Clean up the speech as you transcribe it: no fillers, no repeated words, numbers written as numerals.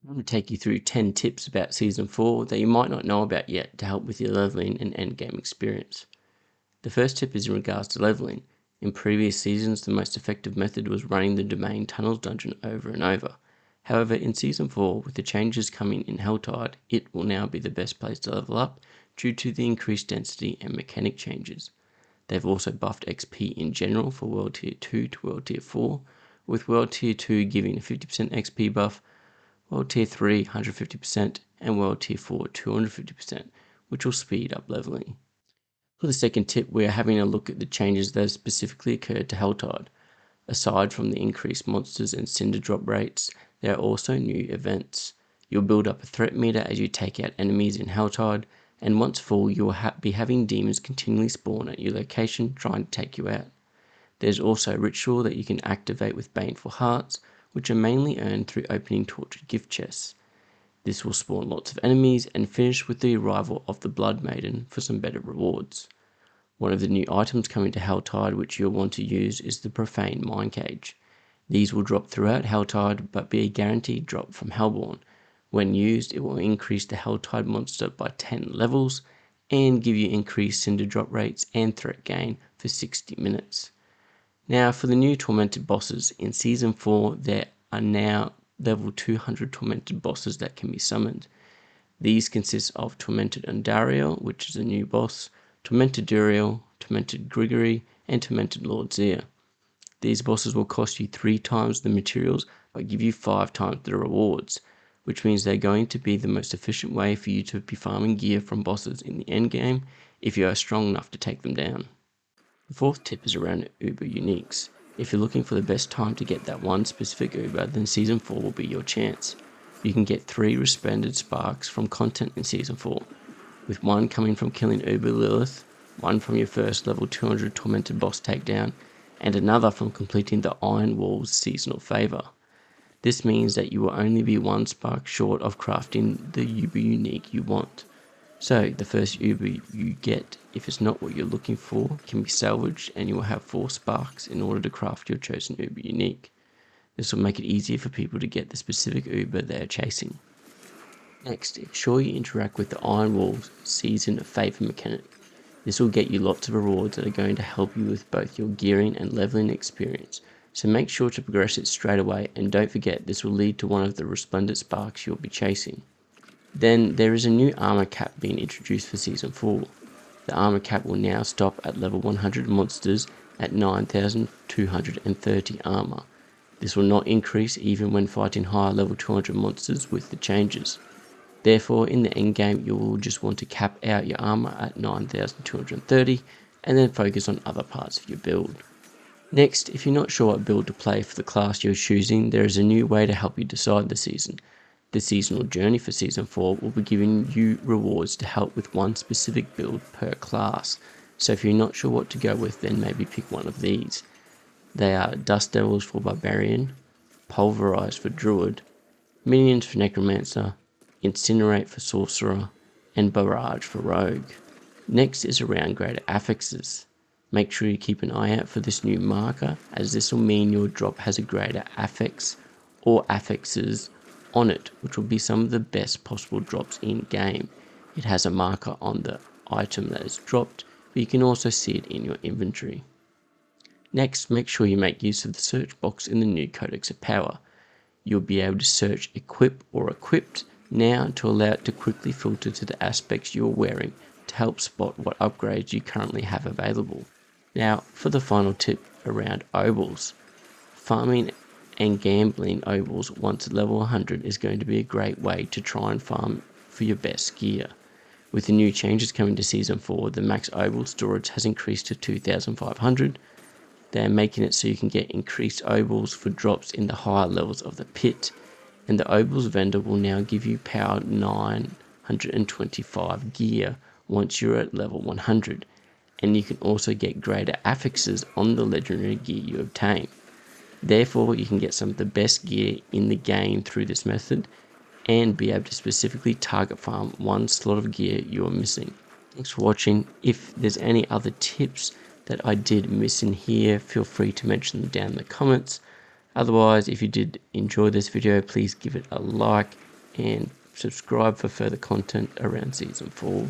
I'm going to take you through 10 tips about Season 4 that you might not know about yet to help with your leveling and endgame experience. The first tip is in regards to leveling. In previous seasons, the most effective method was running the Domain Tunnels dungeon over and over. However, in Season 4, with the changes coming in Helltide, it will now be the best place to level up due to the increased density and mechanic changes. They've also buffed XP in general for World Tier 2 to World Tier 4, with World Tier 2 giving a 50% XP buff, World Tier 3 150%, and World Tier 4 250%, which will speed up leveling. For the second tip, we are having a look at the changes that have specifically occurred to Helltide. Aside from the increased monsters and cinder drop rates, there are also new events. You'll build up a threat meter as you take out enemies in Helltide, and once full, you will be having demons continually spawn at your location trying to take you out. There's also a ritual that you can activate with Baneful Hearts, which are mainly earned through opening tortured gift chests. This will spawn lots of enemies and finish with the arrival of the Blood Maiden for some better rewards. One of the new items coming to Helltide which you'll want to use is the Profane Mine Cage. These will drop throughout Helltide but be a guaranteed drop from Hellborn. When used, it will increase the Helltide monster by 10 levels and give you increased cinder drop rates and threat gain for 60 minutes. Now for the new Tormented bosses, in Season 4 there are now level 200 Tormented bosses that can be summoned. These consist of Tormented Undariel, which is a new boss, Tormented Duriel, Tormented Grigory, and Tormented Lord Zir. These bosses will cost you 3 times the materials but give you 5 times the rewards, which means they're going to be the most efficient way for you to be farming gear from bosses in the endgame if you are strong enough to take them down. The fourth tip is around Uber uniques. If you're looking for the best time to get that one specific Uber, then Season 4 will be your chance. You can get 3 Resplendent Sparks from content in Season 4, with one coming from killing Uber Lilith, one from your first level 200 Tormented boss takedown, and another from completing the Iron Walls seasonal favor. This means that you will only be 1 spark short of crafting the Uber unique you want. So the first Uber you get, if it's not what you're looking for, can be salvaged and you will have 4 sparks in order to craft your chosen Uber unique. This will make it easier for people to get the specific Uber they are chasing. Next, ensure you interact with the Iron Walls Season of Favor mechanic. This will get you lots of rewards that are going to help you with both your gearing and leveling experience, so make sure to progress it straight away, and don't forget this will lead to one of the Resplendent Sparks you'll be chasing. Then there is a new armor cap being introduced for Season 4. The armor cap will now stop at level 100 monsters at 9,230 armor. This will not increase even when fighting higher level 200 monsters with the changes. Therefore, in the endgame, you will just want to cap out your armor at 9,230 and then focus on other parts of your build. Next, if you're not sure what build to play for the class you're choosing, there is a new way to help you decide the season. The seasonal journey for Season 4 will be giving you rewards to help with one specific build per class. So if you're not sure what to go with, then maybe pick one of these. They are Dust Devils for Barbarian, Pulverize for Druid, Minions for Necromancer, Incinerate for Sorcerer, and Barrage for Rogue. Next is around greater affixes. Make sure you keep an eye out for this new marker, as this will mean your drop has a greater affix or affixes on it, which will be some of the best possible drops in game. It has a marker on the item that is dropped, but you can also see it in your inventory. Next, make sure you make use of the search box in the new Codex of Power. You'll be able to search Equip or Equipped now to allow it to quickly filter to the aspects you're wearing to help spot what upgrades you currently have available. Now, for the final tip around ovals. Farming and gambling ovals once at level 100 is going to be a great way to try and farm for your best gear. With the new changes coming to Season 4, the max oval storage has increased to 2,500. They are making it so you can get increased ovals for drops in the higher levels of the pit, and the ovals vendor will now give you power 925 gear once you're at level 100, and you can also get greater affixes on the legendary gear you obtain. Therefore, you can get some of the best gear in the game through this method and be able to specifically target farm one slot of gear you are missing. Thanks for watching. If there's any other tips that I did miss in here, feel free to mention them down in the comments. Otherwise, if you did enjoy this video, please give it a like and subscribe for further content around Season 4.